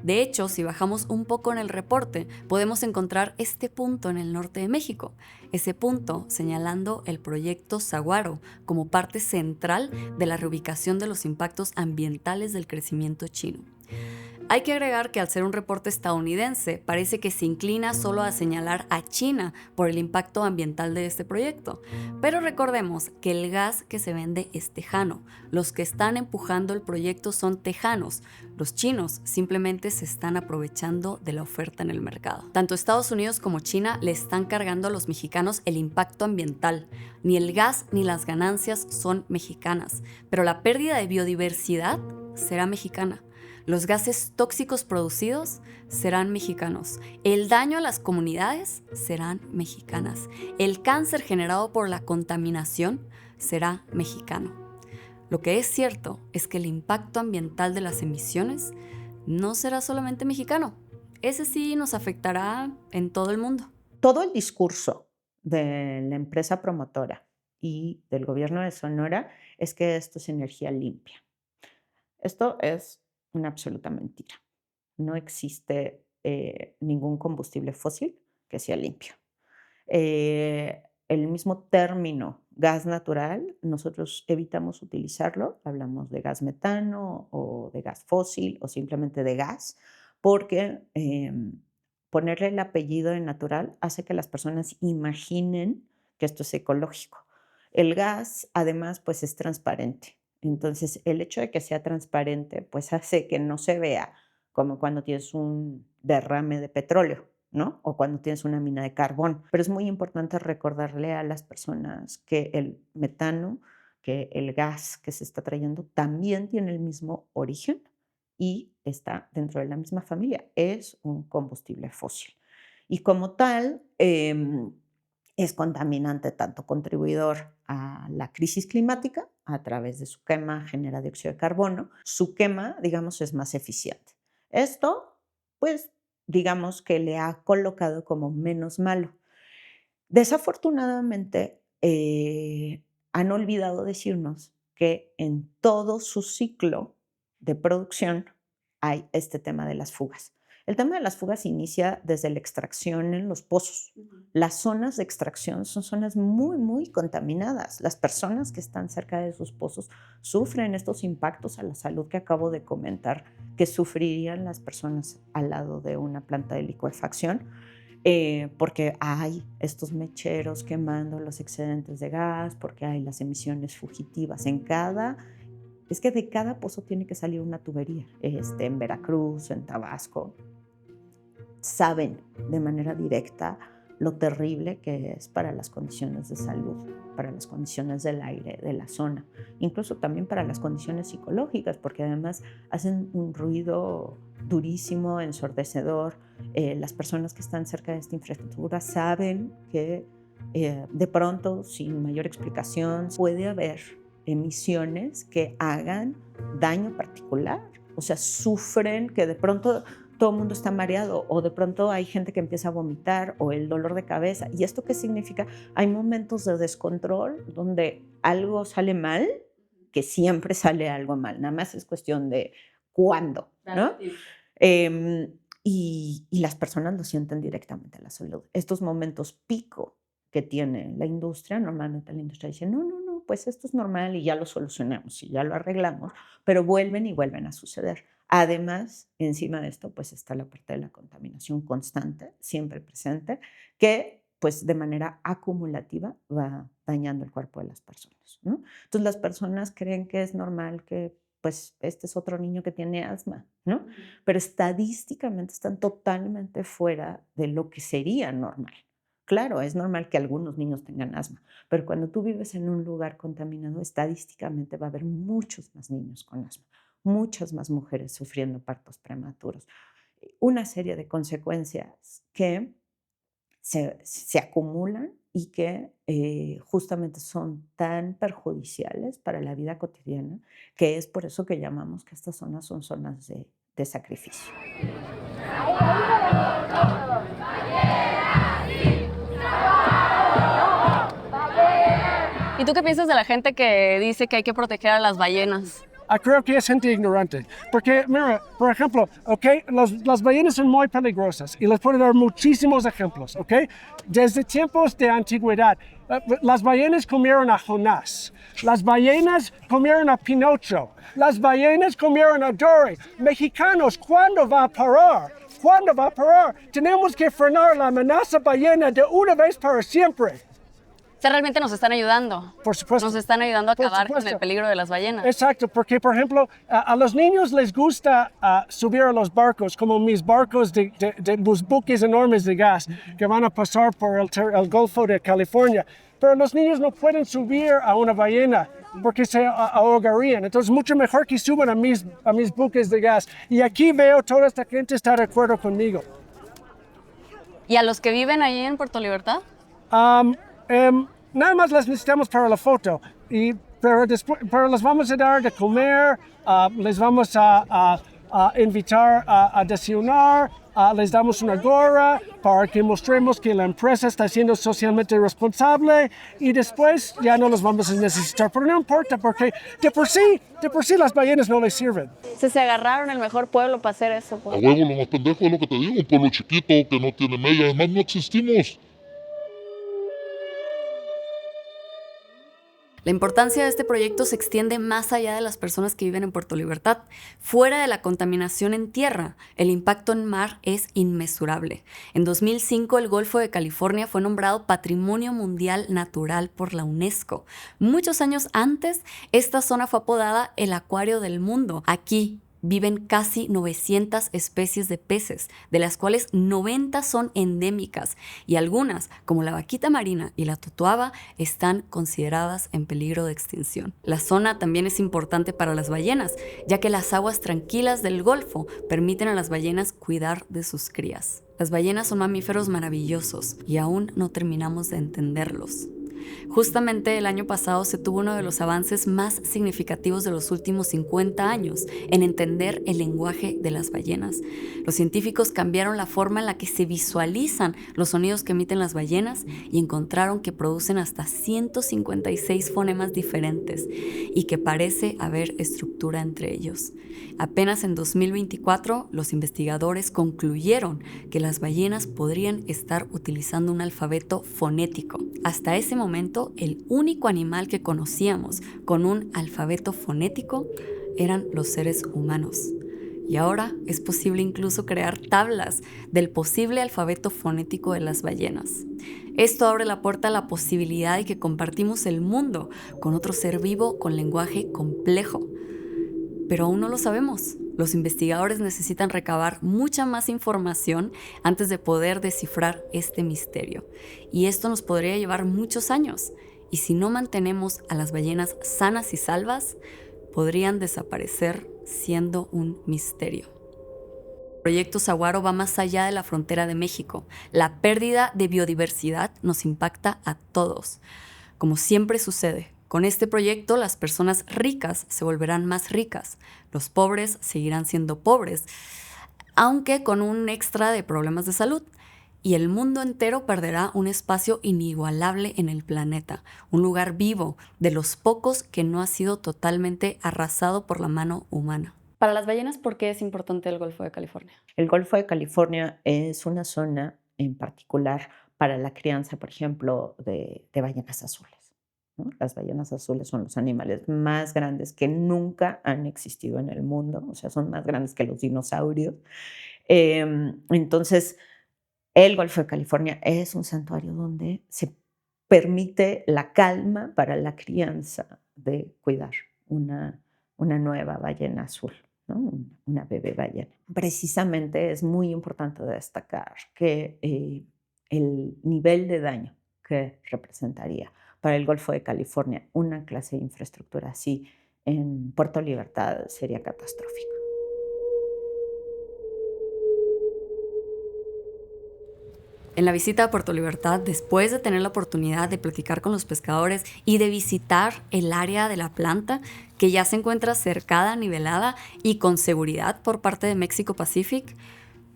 De hecho, si bajamos un poco en el reporte, podemos encontrar este punto en el norte de México, ese punto señalando el proyecto Saguaro como parte central de la reubicación de los impactos ambientales del crecimiento chino. Hay que agregar que al ser un reporte estadounidense, parece que se inclina solo a señalar a China por el impacto ambiental de este proyecto. Pero recordemos que el gas que se vende es tejano. Los que están empujando el proyecto son tejanos. Los chinos simplemente se están aprovechando de la oferta en el mercado. Tanto Estados Unidos como China le están cargando a los mexicanos el impacto ambiental. Ni el gas ni las ganancias son mexicanas, pero la pérdida de biodiversidad será mexicana. Los gases tóxicos producidos serán mexicanos. El daño a las comunidades serán mexicanas. El cáncer generado por la contaminación será mexicano. Lo que es cierto es que el impacto ambiental de las emisiones no será solamente mexicano. Ese sí nos afectará en todo el mundo. Todo el discurso de la empresa promotora y del gobierno de Sonora es que esto es energía limpia. Esto es una absoluta mentira. No existe ningún combustible fósil que sea limpio. El mismo término gas natural, nosotros evitamos utilizarlo, hablamos de gas metano o de gas fósil o simplemente de gas, porque ponerle el apellido de natural hace que las personas imaginen que esto es ecológico. El gas, además, pues es transparente. Entonces, el hecho de que sea transparente, pues hace que no se vea como cuando tienes un derrame de petróleo, ¿no? O cuando tienes una mina de carbón. Pero es muy importante recordarle a las personas que el metano, que el gas que se está trayendo, también tiene el mismo origen y está dentro de la misma familia. Es un combustible fósil. Y como tal, es contaminante, tanto contribuidor a la crisis climática, a través de su quema genera dióxido de carbono. Su quema, digamos, es más eficiente. Esto, pues, digamos que le ha colocado como menos malo. Desafortunadamente, han olvidado decirnos que en todo su ciclo de producción hay este tema de las fugas. El tema de las fugas inicia desde la extracción en los pozos. Las zonas de extracción son zonas muy, muy contaminadas. Las personas que están cerca de sus pozos sufren estos impactos a la salud que acabo de comentar, que sufrirían las personas al lado de una planta de licuefacción, porque hay estos mecheros quemando los excedentes de gas, porque hay las emisiones fugitivas es que de cada pozo tiene que salir una tubería. En Veracruz, en Tabasco, saben de manera directa lo terrible que es para las condiciones de salud, para las condiciones del aire, de la zona, incluso también para las condiciones psicológicas, porque además hacen un ruido durísimo, ensordecedor. Las personas que están cerca de esta infraestructura saben que de pronto, sin mayor explicación, puede haber emisiones que hagan daño particular. O sea, sufren que de pronto todo el mundo está mareado o de pronto hay gente que empieza a vomitar o el dolor de cabeza. ¿Y esto qué significa? Hay momentos de descontrol donde algo sale mal, que siempre sale algo mal. Nada más es cuestión de cuándo, ¿no? Y las personas lo sienten directamente a la salud. Estos momentos pico que tiene la industria, normalmente la industria dice, no, pues esto es normal y ya lo solucionamos y ya lo arreglamos, pero vuelven y vuelven a suceder. Además, encima de esto, pues está la parte de la contaminación constante, siempre presente, que pues de manera acumulativa va dañando el cuerpo de las personas, ¿no? Entonces las personas creen que es normal que pues este es otro niño que tiene asma, ¿no? Pero estadísticamente están totalmente fuera de lo que sería normal. Claro, es normal que algunos niños tengan asma, pero cuando tú vives en un lugar contaminado, estadísticamente va a haber muchos más niños con asma, muchas más mujeres sufriendo partos prematuros. Una serie de consecuencias que se acumulan y que justamente son tan perjudiciales para la vida cotidiana, que es por eso que llamamos que estas zonas son zonas de sacrificio. ¿Y tú qué piensas de la gente que dice que hay que proteger a las ballenas? creo que es gente ignorante. Porque, mira, por ejemplo, okay, las ballenas son muy peligrosas y les puedo dar muchísimos ejemplos, ¿ok? Desde tiempos de antigüedad, las ballenas comieron a Jonás, las ballenas comieron a Pinocho, las ballenas comieron a Dory. Mexicanos, ¿cuándo va a parar? ¿Cuándo va a parar? Tenemos que frenar la amenaza ballena de una vez para siempre. O sea, realmente nos están ayudando. Por supuesto. Nos están ayudando a Por acabar con supuesto. el peligro de las ballenas. Exacto, porque por ejemplo, a los niños les gusta subir a los barcos, como mis barcos de los buques enormes de gas que van a pasar por el Golfo de California. Pero los niños no pueden subir a una ballena porque se ahogarían. Entonces, mucho mejor que suban a mis buques de gas. Y aquí veo toda esta gente está de acuerdo conmigo. ¿Y a los que viven ahí en Puerto Libertad? Nada más las necesitamos para la foto, pero les vamos a dar de comer, les vamos a invitar a desayunar, les damos una gorra para que mostremos que la empresa está siendo socialmente responsable y después ya no los vamos a necesitar. Pero no importa porque de por sí las ballenas no les sirven. Se agarraron el mejor pueblo para hacer eso. A Pues. huevo, lo más pendejo es lo que te digo, un pueblo chiquito que no tiene media, además no existimos. La importancia de este proyecto se extiende más allá de las personas que viven en Puerto Libertad. Fuera de la contaminación en tierra, el impacto en mar es inmesurable. En 2005, el Golfo de California fue nombrado Patrimonio Mundial Natural por la UNESCO. Muchos años antes, esta zona fue apodada el Acuario del Mundo. Aquí viven casi 900 especies de peces, de las cuales 90 son endémicas y algunas, como la vaquita marina y la totoaba, están consideradas en peligro de extinción. La zona también es importante para las ballenas, ya que las aguas tranquilas del Golfo permiten a las ballenas cuidar de sus crías. Las ballenas son mamíferos maravillosos y aún no terminamos de entenderlos. Justamente el año pasado se tuvo uno de los avances más significativos de los últimos 50 años en entender el lenguaje de las ballenas. Los científicos cambiaron la forma en la que se visualizan los sonidos que emiten las ballenas y encontraron que producen hasta 156 fonemas diferentes y que parece haber estructura entre ellos. Apenas en 2024, los investigadores concluyeron que las ballenas podrían estar utilizando un alfabeto fonético. Hasta ese momento, el único animal que conocíamos con un alfabeto fonético eran los seres humanos. Y ahora es posible incluso crear tablas del posible alfabeto fonético de las ballenas. Esto abre la puerta a la posibilidad de que compartimos el mundo con otro ser vivo con lenguaje complejo. Pero aún no lo sabemos. Los investigadores necesitan recabar mucha más información antes de poder descifrar este misterio. Y esto nos podría llevar muchos años. Y si no mantenemos a las ballenas sanas y salvas, podrían desaparecer siendo un misterio. El proyecto Saguaro va más allá de la frontera de México. La pérdida de biodiversidad nos impacta a todos. Como siempre sucede, con este proyecto las personas ricas se volverán más ricas, los pobres seguirán siendo pobres, aunque con un extra de problemas de salud. Y el mundo entero perderá un espacio inigualable en el planeta, un lugar vivo, de los pocos que no ha sido totalmente arrasado por la mano humana. Para las ballenas, ¿por qué es importante el Golfo de California? El Golfo de California es una zona en particular para la crianza, por ejemplo, de ballenas azules, ¿no? Las ballenas azules son los animales más grandes que nunca han existido en el mundo, o sea, son más grandes que los dinosaurios. Entonces, el Golfo de California es un santuario donde se permite la calma para la crianza de cuidar una nueva ballena azul, ¿no? Una bebé ballena. Precisamente es muy importante destacar que el nivel de daño que representaría para el Golfo de California una clase de infraestructura así en Puerto Libertad sería catastrófico. En la visita a Puerto Libertad, después de tener la oportunidad de platicar con los pescadores y de visitar el área de la planta, que ya se encuentra cercada, nivelada y con seguridad por parte de México Pacific,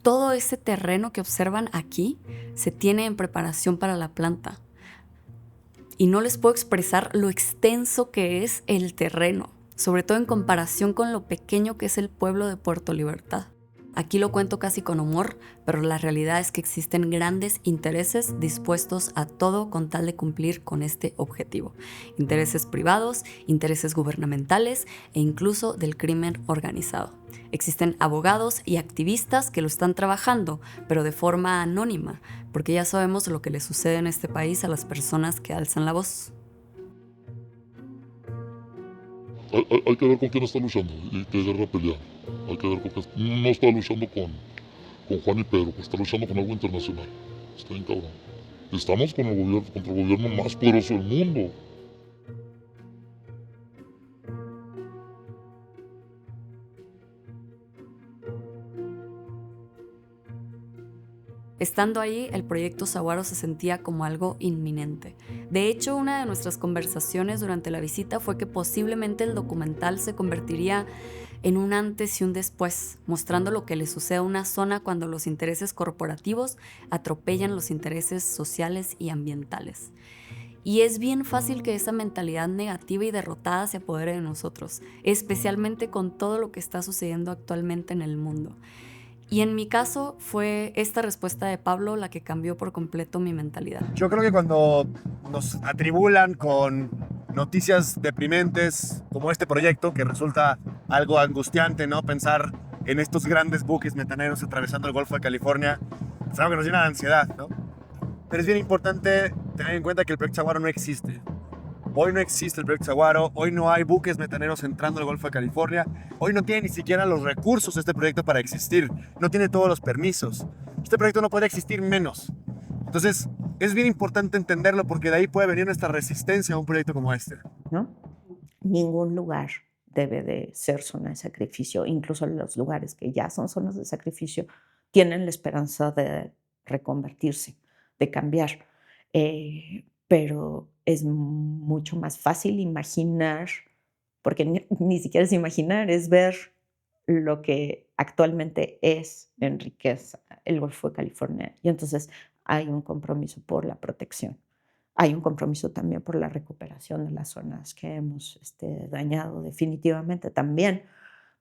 todo ese terreno que observan aquí se tiene en preparación para la planta. Y no les puedo expresar lo extenso que es el terreno. sobre todo en comparación con lo pequeño que es el pueblo de Puerto Libertad. Aquí lo cuento casi con humor, pero la realidad es que existen grandes intereses dispuestos a todo con tal de cumplir con este objetivo. Intereses privados, intereses gubernamentales e incluso del crimen organizado. Existen abogados y activistas que lo están trabajando, pero de forma anónima, porque ya sabemos lo que le sucede en este país a las personas que alzan la voz. Hay que ver con quién está luchando y qué guerra pelea. Hay que ver con quién. No está luchando con Juan y Pedro, pues está luchando con algo internacional. Está bien cabrón. Estamos con el gobierno, contra el gobierno más poderoso del mundo. Estando ahí, el proyecto Saguaro se sentía como algo inminente. De hecho, una de nuestras conversaciones durante la visita fue que posiblemente el documental se convertiría en un antes y un después, mostrando lo que le sucede a una zona cuando los intereses corporativos atropellan los intereses sociales y ambientales. Y es bien fácil que esa mentalidad negativa y derrotada se apodere de nosotros, especialmente con todo lo que está sucediendo actualmente en el mundo. Y en mi caso fue esta respuesta de Pablo la que cambió por completo mi mentalidad. Yo creo que cuando nos atribulan con noticias deprimentes como este proyecto, que resulta algo angustiante, ¿no? Pensar en estos grandes buques metaneros atravesando el Golfo de California, es algo que nos llena de ansiedad, ¿no? Pero es bien importante tener en cuenta que el proyecto Saguaro no existe. Hoy no existe el proyecto Saguaro, hoy no hay buques metaneros entrando al Golfo de California, hoy no tiene ni siquiera los recursos este proyecto para existir, no tiene todos los permisos. Este proyecto no puede existir menos. Entonces, es bien importante entenderlo porque de ahí puede venir nuestra resistencia a un proyecto como este. ¿No? Ningún lugar debe de ser zona de sacrificio, incluso los lugares que ya son zonas de sacrificio tienen la esperanza de reconvertirse, de cambiar. Pero es mucho más fácil imaginar, porque ni siquiera es imaginar, es ver lo que actualmente es en riqueza el Golfo de California. Y entonces hay un compromiso por la protección. Hay un compromiso también por la recuperación de las zonas que hemos dañado definitivamente también.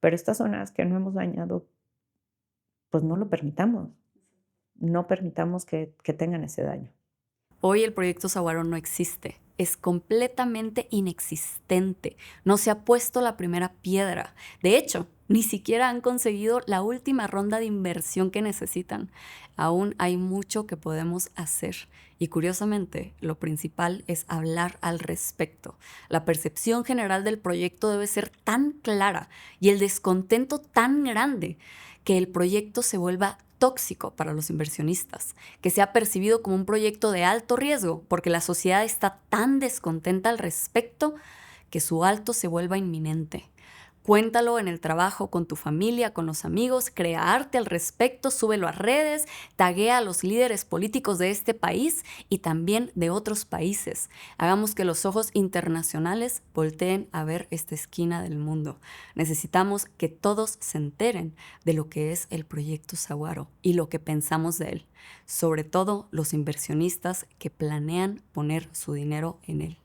Pero estas zonas que no hemos dañado, pues no lo permitamos. No permitamos que tengan ese daño. Hoy el proyecto Saguaro no existe, es completamente inexistente, no se ha puesto la primera piedra. De hecho, ni siquiera han conseguido la última ronda de inversión que necesitan. Aún hay mucho que podemos hacer y curiosamente lo principal es hablar al respecto. La percepción general del proyecto debe ser tan clara y el descontento tan grande que el proyecto se vuelva tóxico para los inversionistas, que sea percibido como un proyecto de alto riesgo porque la sociedad está tan descontenta al respecto que su alto se vuelva inminente. Cuéntalo en el trabajo, con tu familia, con los amigos, crea arte al respecto, súbelo a redes, taguea a los líderes políticos de este país y también de otros países. Hagamos que los ojos internacionales volteen a ver esta esquina del mundo. Necesitamos que todos se enteren de lo que es el proyecto Saguaro y lo que pensamos de él, sobre todo los inversionistas que planean poner su dinero en él.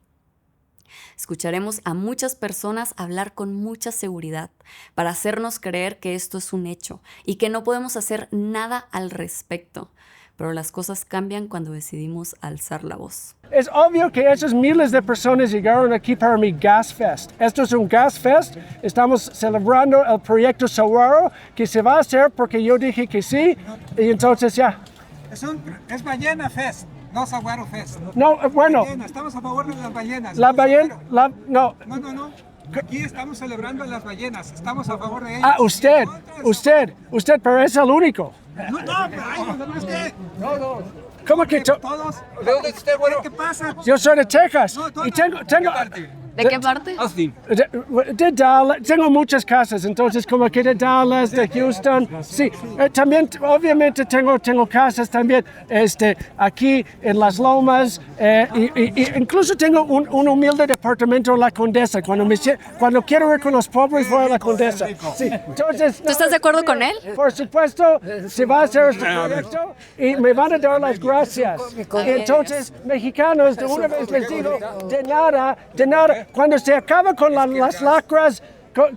Escucharemos a muchas personas hablar con mucha seguridad para hacernos creer que esto es un hecho y que no podemos hacer nada al respecto. Pero las cosas cambian cuando decidimos alzar la voz. Es obvio que esos miles de personas llegaron aquí para mi Gas Fest. Esto es un Gas Fest. Estamos celebrando el proyecto Saguaro que se va a hacer porque yo dije que sí y entonces ya. Es Ballena Fest. No Saguaro Fest. No, bueno. Ballena, estamos a favor de las ballenas. La ballena, no. No. Aquí estamos celebrando las ballenas. Estamos a favor de ellas. Ah, usted, pero es el único. No, pero hay los demás que... No. ¿Cómo que todos? ¿De dónde es usted, bueno? ¿Qué pasa? Yo soy de Texas y tengo... ¿De qué parte? Austin. De Dallas, tengo muchas casas, entonces como que de Dallas, de Houston, sí. También, obviamente, tengo casas también aquí en Las Lomas, y incluso tengo un humilde departamento en La Condesa. Cuando quiero ir con los pobres, voy a La Condesa. Sí. Entonces, ¿Tú estás de acuerdo con él? Por supuesto, se va a hacer este proyecto y me van a dar las gracias. Entonces, mexicanos, de una vez les digo, de nada, cuando se acaba con las lacras,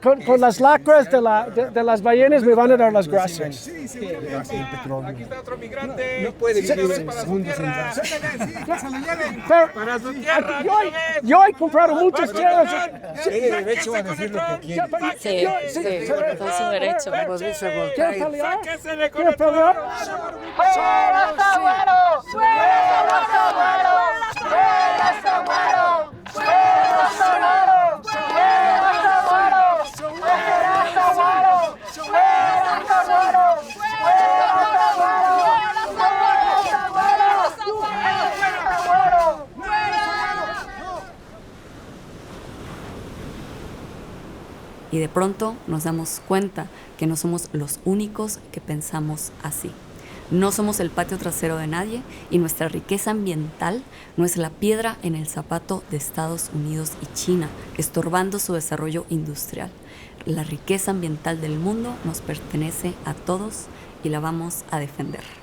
con las lacras de las ballenas, me van a dar las gracias. Sí, aquí está otro migrante. No puede vivir para su tierra. Ándale, sí, que se lo lleven. Para su tierra. Yo he comprado muchas tierras. Tiene derecho a decir lo que quiere. Sí, todo es su derecho. ¿Quieres pelear? Sáquensele con ¿Quieres el pelear? ¡Fuera Saguaro! ¡Fuera Saguaro! ¡Fuera Saguaro! ¡Fuera Saguaro! ¡Fuera Saguaro! ¡Fuera Saguaro! ¡Fuera Saguaro! Y de pronto nos damos cuenta que no somos los únicos que pensamos así. No somos el patio trasero de nadie y nuestra riqueza ambiental no es la piedra en el zapato de Estados Unidos y China, estorbando su desarrollo industrial. La riqueza ambiental del mundo nos pertenece a todos y la vamos a defender.